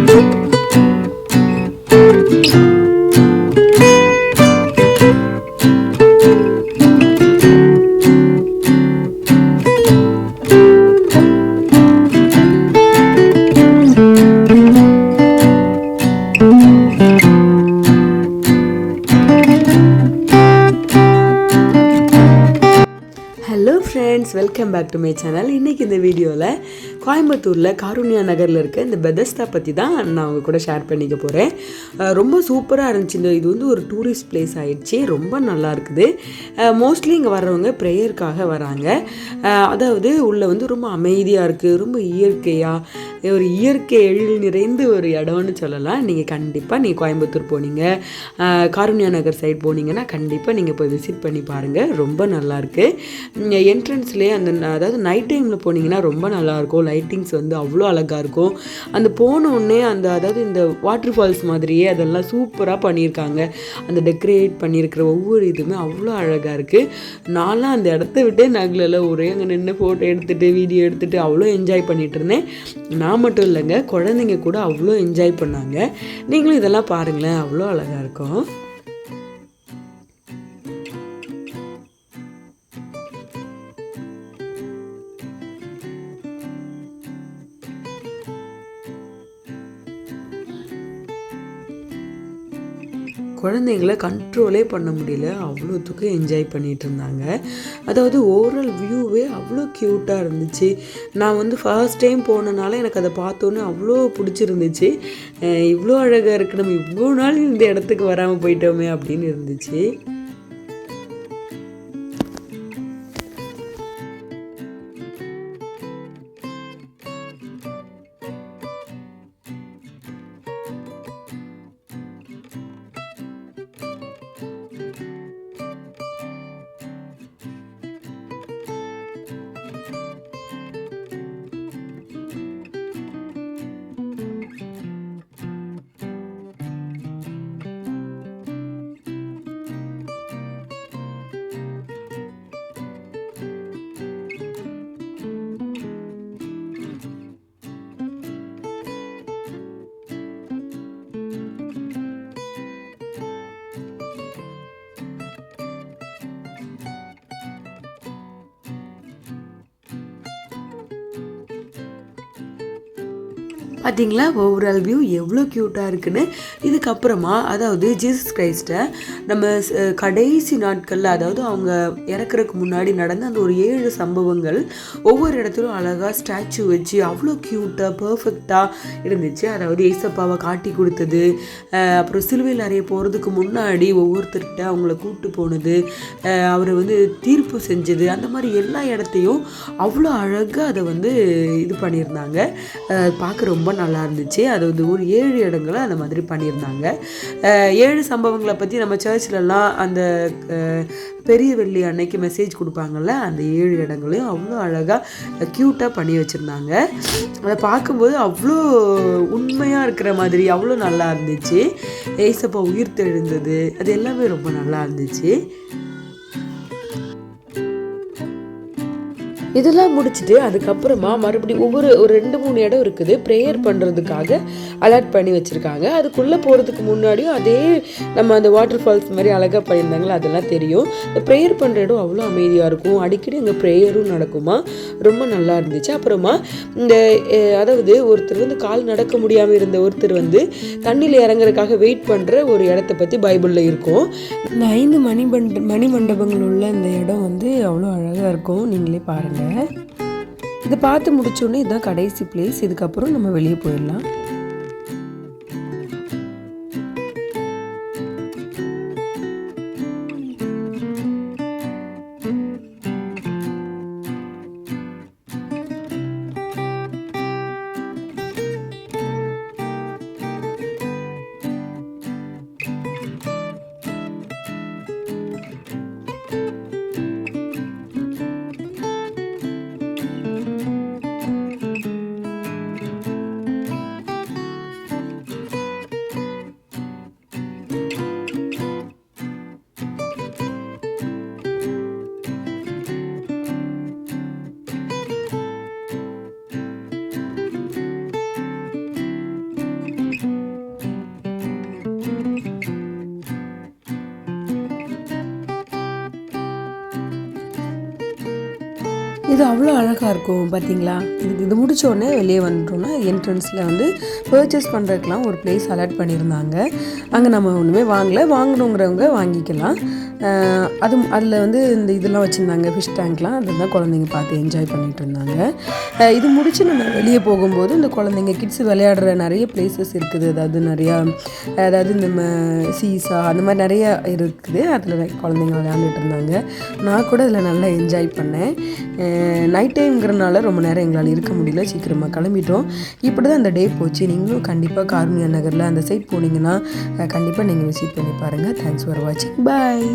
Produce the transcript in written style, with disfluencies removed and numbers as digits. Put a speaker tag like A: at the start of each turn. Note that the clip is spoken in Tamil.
A: Hello friends, welcome back to my channel. இன்றைக்கி இந்த வீடியோவில் கோயம்புத்தூரில் காருண்யா நகரில் இருக்க இந்த பெதஸ்தா பற்றி தான் நான் அவங்க கூட ஷேர் பண்ணிக்க போகிறேன். ரொம்ப சூப்பராக இருந்துச்சு. இது வந்து ஒரு டூரிஸ்ட் பிளேஸ் ஆகிடுச்சு. ரொம்ப நல்லா இருக்குது. மோஸ்ட்லி இங்கே வர்றவங்க ப்ரேயருக்காக வராங்க. அதாவது உள்ளே வந்து ரொம்ப அமைதியாக இருக்குது, ரொம்ப இயற்கையாக, ஒரு இயற்கை எழில் நிறைந்த ஒரு இடம்னு சொல்லலாம். நீங்கள் கண்டிப்பாக கோயம்புத்தூர் போனீங்க, காருண்யா நகர் சைடு போனீங்கன்னா கண்டிப்பாக நீங்கள் போய் விசிட் பண்ணி பாருங்கள். ரொம்ப நல்லாயிருக்கு. என்ட்ரன்ஸ்லேயே அதாவது நைட் டைமில் போனீங்கன்னா ரொம்ப நல்லாயிருக்கும். லைட்டிங்ஸ் வந்து அவ்வளோ அழகாக இருக்கும். அந்த போனோடனே அதாவது இந்த வாட்டர் ஃபால்ஸ் மாதிரியே அதெல்லாம் சூப்பராக பண்ணியிருக்காங்க. அந்த டெக்கரேட் பண்ணியிருக்கிற ஒவ்வொரு இதுவுமே அவ்வளோ அழகாக இருக்குது. நான்லாம் அந்த இடத்த விட்டே நகலில் ஒரே அங்கே நின்று ஃபோட்டோ எடுத்துகிட்டு வீடியோ எடுத்துகிட்டு அவ்வளோ என்ஜாய் பண்ணிகிட்டு இருந்தேன். நான் மட்டும் இல்லைங்க, குழந்தைங்க கூட அவ்வளோ என்ஜாய் பண்ணாங்க. நீங்களும் இதெல்லாம் பாருங்களேன், அவ்வளோ அழகாக இருக்கும். குழந்தைங்கள கண்ட்ரோலே பண்ண முடியல, அவ்வளோத்துக்கு என்ஜாய் பண்ணிகிட்டு இருந்தாங்க. அதாவது ஓவரால் வியூவே அவ்வளோ க்யூட்டாக இருந்துச்சு. நான் வந்து ஃபர்ஸ்ட் டைம் போனனால எனக்கு அதை பார்த்தோன்னே அவ்வளோ பிடிச்சிருந்துச்சு. இவ்வளோ அழகாக இருக்குது, நம்ம இவ்வளோ நாள் இந்த இடத்துக்கு வராமல் போயிட்டோமே அப்படின்னு இருந்துச்சு. பார்த்தீங்களா ஓவரால் வியூ எவ்வளோ க்யூட்டாக இருக்குன்னு. இதுக்கப்புறமா அதாவது ஜீசஸ் கிரைஸ்ட்டை நம்ம கடைசி நாட்களில், அதாவது அவங்க இறக்குறதுக்கு முன்னாடி நடந்த அந்த ஒரு 7 சம்பவங்கள் ஒவ்வொரு இடத்துலையும் அழகாக ஸ்டாச்சு வச்சு அவ்வளோ க்யூட்டாக பர்ஃபெக்டாக இருந்துச்சு. அதாவது ஏசப்பாவை காட்டி கொடுத்தது, அப்புறம் சிலுவையில் அறைய போகிறதுக்கு முன்னாடி ஒவ்வொருத்தர்கிட்ட அவங்கள கூப்பிட்டு போனது, அவரை வந்து தீர்ப்பு செஞ்சது, அந்த மாதிரி எல்லா இடத்தையும் அவ்வளோ அழகாக அதை வந்து இது பண்ணியிருந்தாங்க. பார்க்க ரொம்ப நல்லா இருந்துச்சு. அதாவது ஒரு 7 இடங்களை அந்த மாதிரி பண்ணியிருந்தாங்க. 7 சம்பவங்களை பற்றி நம்ம சர்ச்சிலலாம் அந்த பெரிய வெள்ளி அன்னைக்கு மெசேஜ் கொடுப்பாங்கள்ல, அந்த 7 இடங்களையும் அவ்வளோ அழகாக க்யூட்டாக பண்ணி வச்சுருந்தாங்க. அதை பார்க்கும்போது அவ்வளோ உண்மையாக இருக்கிற மாதிரி அவ்வளோ நல்லா இருந்துச்சு. ஏசப்பா உயிர் தெழுந்தது அது எல்லாமே ரொம்ப நல்லா இருந்துச்சு. இதெல்லாம் முடிச்சுட்டு அதுக்கப்புறமா மறுபடியும் ஒரு 2-3 இடம் இருக்குது ப்ரேயர் பண்ணுறதுக்காக அலாட் பண்ணி வச்சுருக்காங்க. அதுக்குள்ளே போகிறதுக்கு முன்னாடியும் அதே நம்ம அந்த வாட்டர் ஃபால்ஸ் மாதிரி அழகாக பண்ணியிருந்தாங்களோ அதெல்லாம் தெரியும். இந்த ப்ரேயர் பண்ணுற இடம் அவ்வளோ அமைதியாக இருக்கும். அடிக்கடி அங்கே ப்ரேயரும் நடக்குமா, ரொம்ப நல்லா இருந்துச்சு. அப்புறமா இந்த அதாவது ஒருத்தர் வந்து கால் நடக்க முடியாமல் இருந்த ஒருத்தர் வந்து தண்ணியில் இறங்குறதுக்காக வெயிட் பண்ணுற ஒரு இடத்த பற்றி பைபிளில் இருக்கும். இந்த 5 மணி மண்டபங்கள் உள்ள இந்த இடம் வந்து அவ்வளோ அழகாக இருக்கும். நீங்களே பாருங்கள். இதை பார்த்து முடிச்சோடனே இதுதான் கடைசி பிளேஸ். இதுக்கப்புறம் நம்ம வெளியே போயிடலாம்.
B: இது அவ்வளோ அழகாக இருக்கும் பார்த்தீங்களா. இது முடித்த உடனே வெளியே வந்துட்டோன்னா என்ட்ரன்ஸில் வந்து பர்ச்சேஸ் பண்ணுறதுக்கெலாம் ஒரு பிளேஸ் அலாட் பண்ணியிருந்தாங்க. அங்கே நம்ம ஒன்றுமே வாங்கணுங்கிறவங்க வாங்கிக்கலாம். அதில் வந்து இந்த இதெல்லாம் வச்சுருந்தாங்க, ஃபிஷ் டேங்க்லாம். அதுதான் குழந்தைங்க பார்த்து என்ஜாய் பண்ணிகிட்டு இருந்தாங்க. இது முடித்து நம்ம வெளியே போகும்போது இந்த குழந்தைங்க கிட்ஸ் விளையாடுற நிறைய பிளேசஸ் இருக்குது. அதாவது இந்த சீசா அந்த மாதிரி நிறையா இருக்குது. அதில் குழந்தைங்க விளையாண்டுட்டு இருந்தாங்க. நான் கூட அதில் நல்லா என்ஜாய் பண்ணேன். நைட் டைம்ங்கிறனால ரொம்ப நேரம் எங்களால் இருக்க முடியல, சீக்கிரமாக கிளம்பிட்டோம். இப்படி தான் அந்த டே போச்சு. நீங்களும் கண்டிப்பாக காருண்யா நகரில் அந்த சைட் போனீங்கன்னா கண்டிப்பாக நீங்கள் விசிட் பண்ணி பாருங்கள். தேங்க்ஸ் ஃபார் வாட்சிங். பாய்.